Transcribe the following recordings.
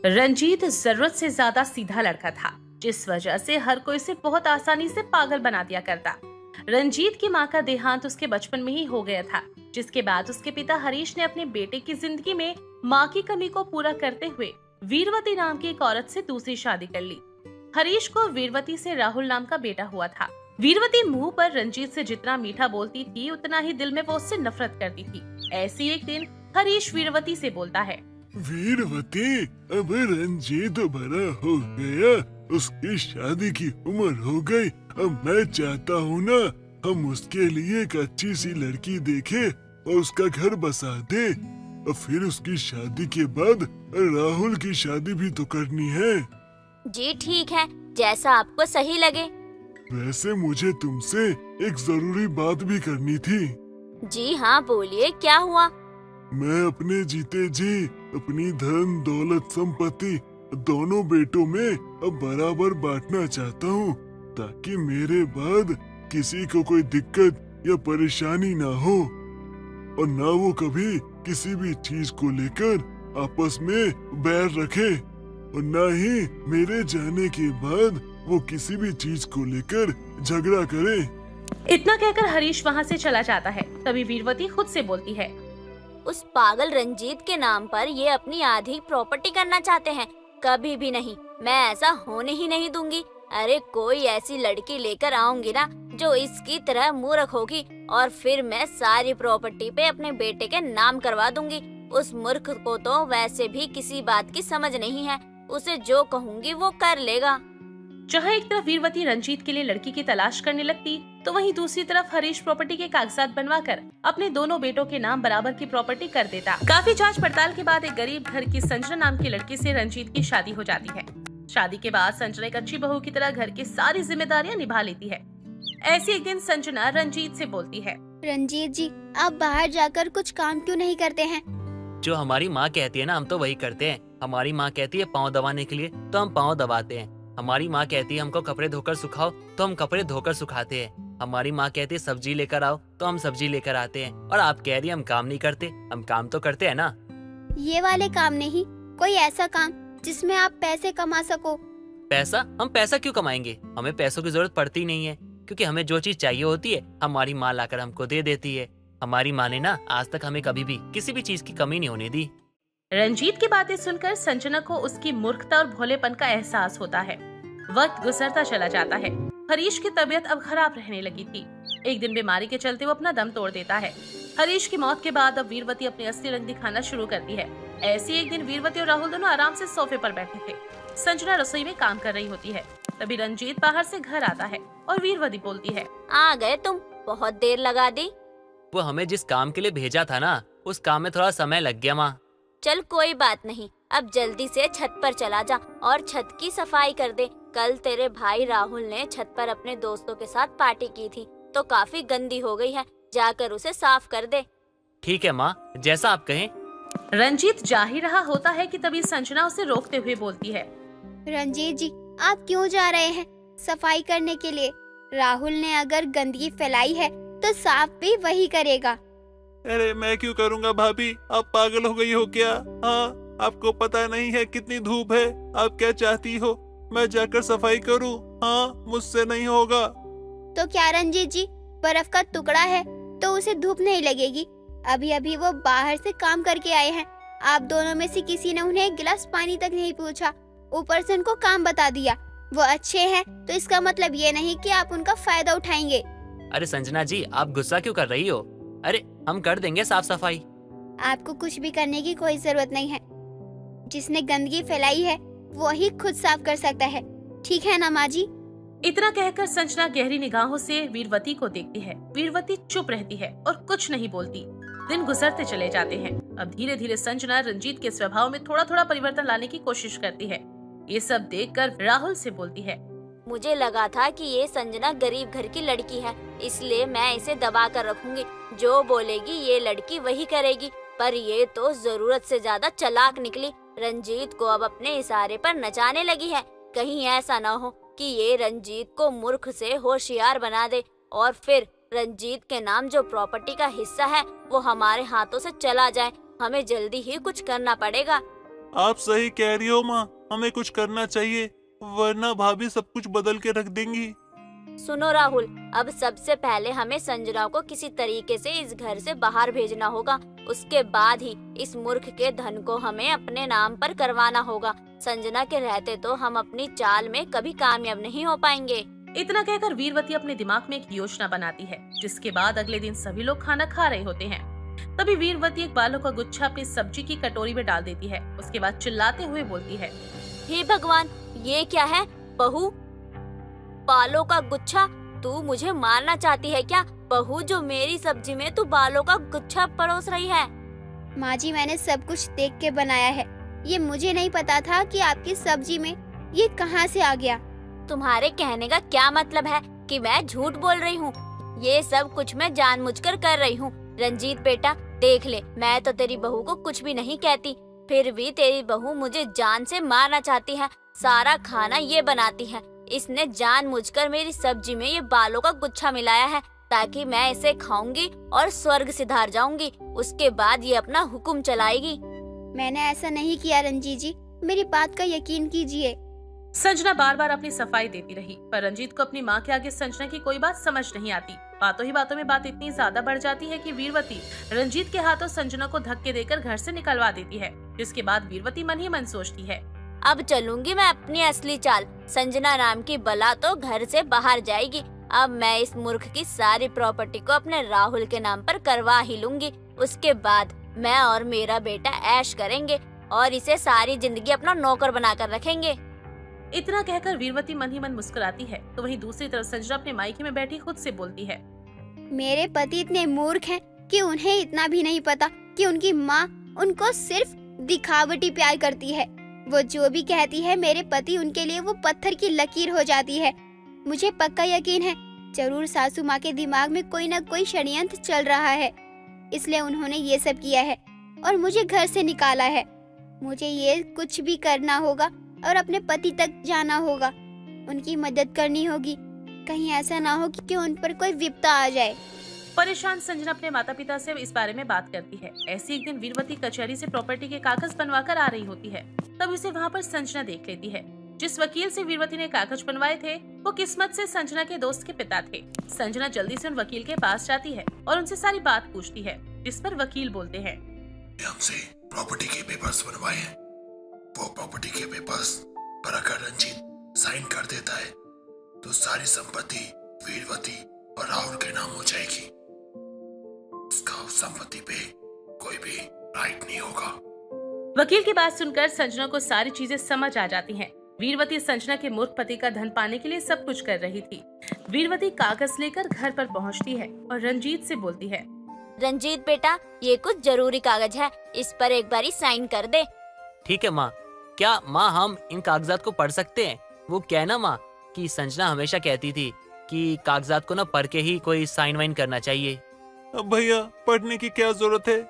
रंजीत जरूरत से ज्यादा सीधा लड़का था, जिस वजह से हर कोई उसे बहुत आसानी से पागल बना दिया करता। रंजीत की मां का देहांत उसके बचपन में ही हो गया था, जिसके बाद उसके पिता हरीश ने अपने बेटे की जिंदगी में मां की कमी को पूरा करते हुए वीरवती नाम की एक औरत से दूसरी शादी कर ली। हरीश को वीरवती से राहुल नाम का बेटा हुआ था। वीरवती मुंह पर रंजीत से जितना मीठा बोलती थी, उतना ही दिल में वो उससे नफरत करती थी। ऐसी एक दिन हरीश वीरवती से बोलता है, वीरवती, अब रंजीत बड़ा हो गया, उसकी शादी की उम्र हो गई। अब मैं चाहता हूँ ना, हम उसके लिए एक अच्छी सी लड़की देखें और उसका घर बसा दे। और फिर उसकी शादी के बाद राहुल की शादी भी तो करनी है। जी ठीक है, जैसा आपको सही लगे। वैसे मुझे तुमसे एक जरूरी बात भी करनी थी। जी हाँ, बोलिए, क्या हुआ? मैं अपने जीते जी अपनी धन दौलत संपत्ति दोनों बेटों में अब बराबर बांटना चाहता हूँ, ताकि मेरे बाद किसी को कोई दिक्कत या परेशानी ना हो, और ना वो कभी किसी भी चीज को लेकर आपस में बैर रखे, और ना ही मेरे जाने के बाद वो किसी भी चीज को लेकर झगड़ा करे। इतना कहकर हरीश वहाँ से चला जाता है। तभी वीरवती खुद से बोलती है, उस पागल रंजीत के नाम पर ये अपनी आधी प्रॉपर्टी करना चाहते हैं। कभी भी नहीं, मैं ऐसा होने ही नहीं दूंगी। अरे कोई ऐसी लड़की लेकर आऊंगी ना जो इसकी तरह मूर्ख होगी, और फिर मैं सारी प्रॉपर्टी पे अपने बेटे के नाम करवा दूंगी। उस मूर्ख को तो वैसे भी किसी बात की समझ नहीं है, उसे जो कहूंगी वो कर लेगा। जहाँ एक तरफ वीरवती रंजीत के लिए लड़की की तलाश करने लगती, तो वहीं दूसरी तरफ हरीश प्रॉपर्टी के कागजात बनवाकर अपने दोनों बेटों के नाम बराबर की प्रॉपर्टी कर देता। काफी जांच पड़ताल के बाद एक गरीब घर की संजना नाम की लड़की से रंजीत की शादी हो जाती है। शादी के बाद संजना एक अच्छी बहू की तरह घर की सारी जिम्मेदारियां निभा लेती है। ऐसी एक दिन संजना रंजीत से बोलती है, रंजीत जी, आप बाहर जाकर कुछ काम क्यों नहीं करते हैं? जो हमारी माँ कहती है ना, हम तो वही करते हैं। हमारी माँ कहती है पाँव दबाने के लिए, तो हम पाँव दबाते हैं। हमारी माँ कहती है हमको कपड़े धोकर सुखाओ, तो हम कपड़े धोकर सुखाते हैं। हमारी माँ कहती है सब्जी लेकर आओ, तो हम सब्जी लेकर आते हैं। और आप कह रही है हम काम नहीं करते, हम काम तो करते हैं ना। ये वाले काम नहीं, कोई ऐसा काम जिसमें आप पैसे कमा सको। पैसा? हम पैसा क्यों कमाएंगे? हमें पैसों की जरूरत पड़ती नहीं है, क्योंकि हमें जो चीज चाहिए होती है हमारी माँ लाकर हमको दे देती है। हमारी माँ ने ना आज तक हमें कभी भी किसी भी चीज की कमी नहीं होने दी। रंजीत की बातें सुनकर संजना को उसकी मूर्खता और भोलेपन का एहसास होता है। वक्त गुजरता चला जाता है। हरीश की तबीयत अब खराब रहने लगी थी। एक दिन बीमारी के चलते वो अपना दम तोड़ देता है। हरीश की मौत के बाद अब वीरवती अपनी असली रंग दिखाना शुरू करती है। ऐसी एक दिन वीरवती और राहुल दोनों आराम से सोफे पर बैठे थे। संजना रसोई में काम कर रही होती है। तभी रंजीत बाहर से घर आता है और वीरवती बोलती है, आ गए तुम, बहुत देर लगा दी। वो हमें जिस काम के लिए भेजा था ना, उस काम में थोड़ा समय लग गया माँ। चल कोई बात नहीं, अब जल्दी से छत पर चला जा और छत की सफाई कर दे। कल तेरे भाई राहुल ने छत पर अपने दोस्तों के साथ पार्टी की थी, तो काफी गंदी हो गई है, जाकर उसे साफ कर दे। ठीक है माँ, जैसा आप कहें। रंजीत जा ही रहा होता है कि तभी संजना उसे रोकते हुए बोलती है, रंजीत जी, आप क्यों जा रहे हैं सफाई करने के लिए? राहुल ने अगर गंदगी फैलाई है तो साफ भी वही करेगा। अरे मैं क्यों करूँगा भाभी, आप पागल हो गई हो क्या? हाँ, आपको पता नहीं है कितनी धूप है। आप क्या चाहती हो, मैं जाकर सफाई करूं? हाँ, मुझसे नहीं होगा। तो क्या रंजीत जी, बर्फ का टुकड़ा है तो उसे धूप नहीं लगेगी। अभी अभी वो बाहर से काम करके आए हैं। आप दोनों में से किसी ने उन्हें एक गिलास पानी तक नहीं पूछा, ऊपर से उनको काम बता दिया। वो अच्छे हैं तो इसका मतलब ये नहीं कि आप उनका फायदा उठाएंगे। अरे संजना जी, आप गुस्सा क्यों कर रही हो? अरे हम कर देंगे साफ सफाई। आपको कुछ भी करने की कोई जरूरत नहीं है। जिसने गंदगी फैलाई है वो ही खुद साफ कर सकता है, ठीक है ना माँ जी? इतना कहकर संजना गहरी निगाहों से वीरवती को देखती है। वीरवती चुप रहती है और कुछ नहीं बोलती। दिन गुजरते चले जाते हैं। अब धीरे धीरे संजना रंजीत के स्वभाव में थोड़ा थोड़ा परिवर्तन लाने की कोशिश करती है। ये सब देखकर राहुल से बोलती है, मुझे लगा था कि ये संजना गरीब घर की लड़की है, इसलिए मैं इसे दबा कर रखूंगी। जो बोलेगी ये लड़की वही करेगी, पर ये तो जरूरत से ज्यादा चालाक निकली। रंजीत को अब अपने इशारे पर नचाने लगी है। कहीं ऐसा न हो कि ये रंजीत को मूर्ख से होशियार बना दे, और फिर रंजीत के नाम जो प्रॉपर्टी का हिस्सा है वो हमारे हाथों से चला जाए। हमें जल्दी ही कुछ करना पड़ेगा। आप सही कह रही हो माँ, हमें कुछ करना चाहिए वरना भाभी सब कुछ बदल के रख देंगी। सुनो राहुल, अब सबसे पहले हमें संजना को किसी तरीके से इस घर से बाहर भेजना होगा। उसके बाद ही इस मूर्ख के धन को हमें अपने नाम पर करवाना होगा। संजना के रहते तो हम अपनी चाल में कभी कामयाब नहीं हो पाएंगे। इतना कहकर वीरवती अपने दिमाग में एक योजना बनाती है, जिसके बाद अगले दिन सभी लोग खाना खा रहे होते हैं। तभी वीरवती एक बालों का गुच्छा अपनी सब्जी की कटोरी में डाल देती है। उसके बाद चिल्लाते हुए बोलती है, हे भगवान, ये क्या है? बहू, बालों का गुच्छा? तू मुझे मारना चाहती है क्या? बहू, जो मेरी सब्जी में तू बालों का गुच्छा परोस रही है। माँ जी, मैंने सब कुछ देख के बनाया है। ये मुझे नहीं पता था कि आपकी सब्जी में ये कहाँ से आ गया। तुम्हारे कहने का क्या मतलब है कि मैं झूठ बोल रही हूँ? ये सब कुछ मैं जानबूझकर कर रही हूँ। रंजीत बेटा, देख ले, मैं तो तेरी बहू को कुछ भी नहीं कहती, फिर भी तेरी बहू मुझे जान से मारना चाहती है। सारा खाना ये बनाती है। इसने जानबूझकर मेरी सब्जी में ये बालों का गुच्छा मिलाया है ताकि मैं इसे खाऊंगी और स्वर्ग सिधार जाऊंगी। उसके बाद ये अपना हुक्म चलाएगी। मैंने ऐसा नहीं किया रंजीत जी, मेरी बात का यकीन कीजिए। संजना बार बार अपनी सफाई देती रही, पर रंजीत को अपनी माँ के आगे संजना की कोई बात समझ नहीं आती। बातों ही बातों में बात इतनी ज्यादा बढ़ जाती है कि वीरवती रंजीत के हाथों संजना को धक्के देकर घर से निकलवा देती है। जिसके बाद वीरवती मन ही मन सोचती है, अब चलूंगी मैं अपनी असली चाल। संजना नाम की बला तो घर से बाहर जाएगी। अब मैं इस मूर्ख की सारी प्रॉपर्टी को अपने राहुल के नाम पर करवा ही लूंगी। उसके बाद मैं और मेरा बेटा ऐश करेंगे और इसे सारी जिंदगी अपना नौकर बनाकर रखेंगे। इतना कहकर वीरवती मन ही मन मुस्कुराती है, तो वहीं दूसरी तरफ संजना अपने मायके में बैठी खुद से बोलती है, मेरे पति इतने मूर्ख हैं कि उन्हें इतना भी नहीं पता कि उनकी माँ उनको सिर्फ दिखावटी प्यार करती है। वो जो भी कहती है, मेरे पति उनके लिए वो पत्थर की लकीर हो जाती है। मुझे पक्का यकीन है जरूर सासू माँ के दिमाग में कोई न कोई षड्यंत्र चल रहा है, इसलिए उन्होंने ये सब किया है और मुझे घर से निकाला है। मुझे ये कुछ भी करना होगा और अपने पति तक जाना होगा, उनकी मदद करनी होगी। कहीं ऐसा ना हो कि उन पर कोई विपदा आ जाए। परेशान संजना अपने माता पिता से इस बारे में बात करती है। ऐसी एक दिन वीरवती कचहरी से प्रॉपर्टी के कागज बनवा कर आ रही होती है, तब उसे वहाँ पर संजना देख लेती है। जिस वकील से वीरवती ने कागज बनवाए थे वो किस्मत से संजना के दोस्त के पिता थे। संजना जल्दी से उन वकील के पास जाती है और उनसे सारी बात पूछती है, जिस पर वकील बोलते हैं, हमसे प्रॉपर्टी के पेपर्स बनवाए हैं। वो प्रॉपर्टी के पेपर्स पर अगर रंजीत साइन कर देता है तो सारी संपत्ति वीरवती और राहुल के नाम हो जाएगी। उसका उस संपत्ति पे कोई भी राइट नहीं होगा। वकील की बात सुनकर संजना को सारी चीजें समझ आ जाती हैं। वीरवती संजना के मूर्ख पति का धन पाने के लिए सब कुछ कर रही थी। वीरवती कागज लेकर घर पर पहुंचती है और रंजीत से बोलती है, रंजीत बेटा, ये कुछ जरूरी कागज है, इस पर एक बारी साइन कर दे। ठीक है माँ। क्या माँ हम इन कागजात को पढ़ सकते हैं? वो क्या है ना माँ कि संजना हमेशा कहती थी कि कागजात को ना पढ़ के ही कोई साइन वाइन करना चाहिए। अब भैया पढ़ने की क्या जरूरत है?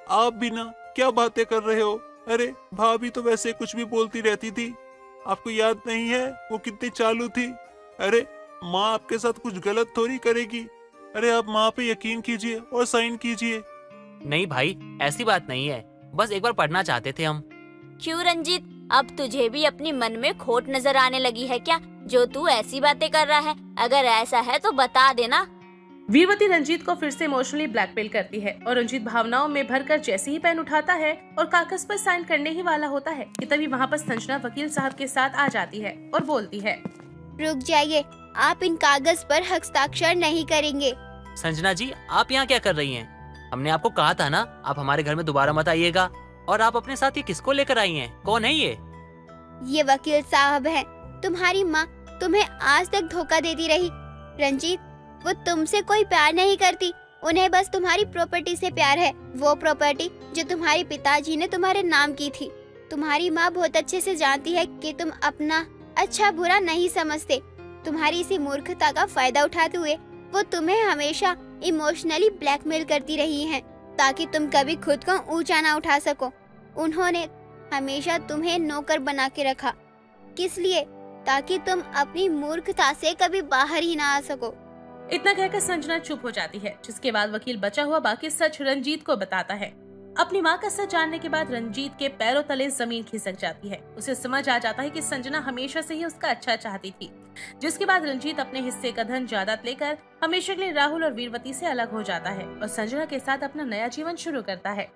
आप भी ना क्या बातें कर रहे हो? अरे भाभी तो वैसे कुछ भी बोलती रहती थी, आपको याद नहीं है वो कितनी चालू थी? अरे माँ आपके साथ कुछ गलत थोड़ी करेगी। अरे आप माँ पे यकीन कीजिए और साइन कीजिए। नहीं भाई, ऐसी बात नहीं है, बस एक बार पढ़ना चाहते थे हम। क्यों रंजीत, अब तुझे भी अपनी मन में खोट नजर आने लगी है क्या, जो तू ऐसी बातें कर रहा है? अगर ऐसा है तो बता देना। वीरवती रंजीत को फिर से इमोशनली ब्लैकमेल करती है और रंजीत भावनाओं में भरकर जैसे ही पेन उठाता है और कागज पर साइन करने ही वाला होता है कि तभी वहाँ पर संजना वकील साहब के साथ आ जाती है और बोलती है, रुक जाइए, आप इन कागज पर हस्ताक्षर नहीं करेंगे। संजना जी, आप यहाँ क्या कर रही हैं? हमने आपको कहा था ना आप हमारे घर में दोबारा मत आइएगा। और आप अपने साथ ये किसको लेकर आई हैं? कौन है ये? ये वकील साहब हैं। तुम्हारी माँ तुम्हें आज तक धोखा देती रही। रंजीत, वो तुमसे कोई प्यार नहीं करती, उन्हें बस तुम्हारी प्रॉपर्टी से प्यार है। वो प्रॉपर्टी जो तुम्हारे पिताजी ने तुम्हारे नाम की थी। तुम्हारी माँ बहुत अच्छे से जानती है कि तुम अपना अच्छा बुरा नहीं समझते। तुम्हारी इसी मूर्खता का फायदा उठाते हुए वो तुम्हें हमेशा इमोशनली ब्लैकमेल करती रही हैं, ताकि तुम कभी खुद को ऊंचा ना उठा सको। उन्होंने हमेशा तुम्हें नौकर बना के रखा, किस लिए? ताकि तुम अपनी मूर्खता से कभी बाहर ही ना आ सको। इतना कहकर संजना चुप हो जाती है, जिसके बाद वकील बचा हुआ बाकी सच रंजीत को बताता है। अपनी माँ का सच जानने के बाद रंजीत के पैरों तले जमीन खिसक जाती है। उसे समझ आ जाता है कि संजना हमेशा से ही उसका अच्छा चाहती थी, जिसके बाद रंजीत अपने हिस्से का धन जायदाद लेकर हमेशा के लिए राहुल और वीरवती से अलग हो जाता है और संजना के साथ अपना नया जीवन शुरू करता है।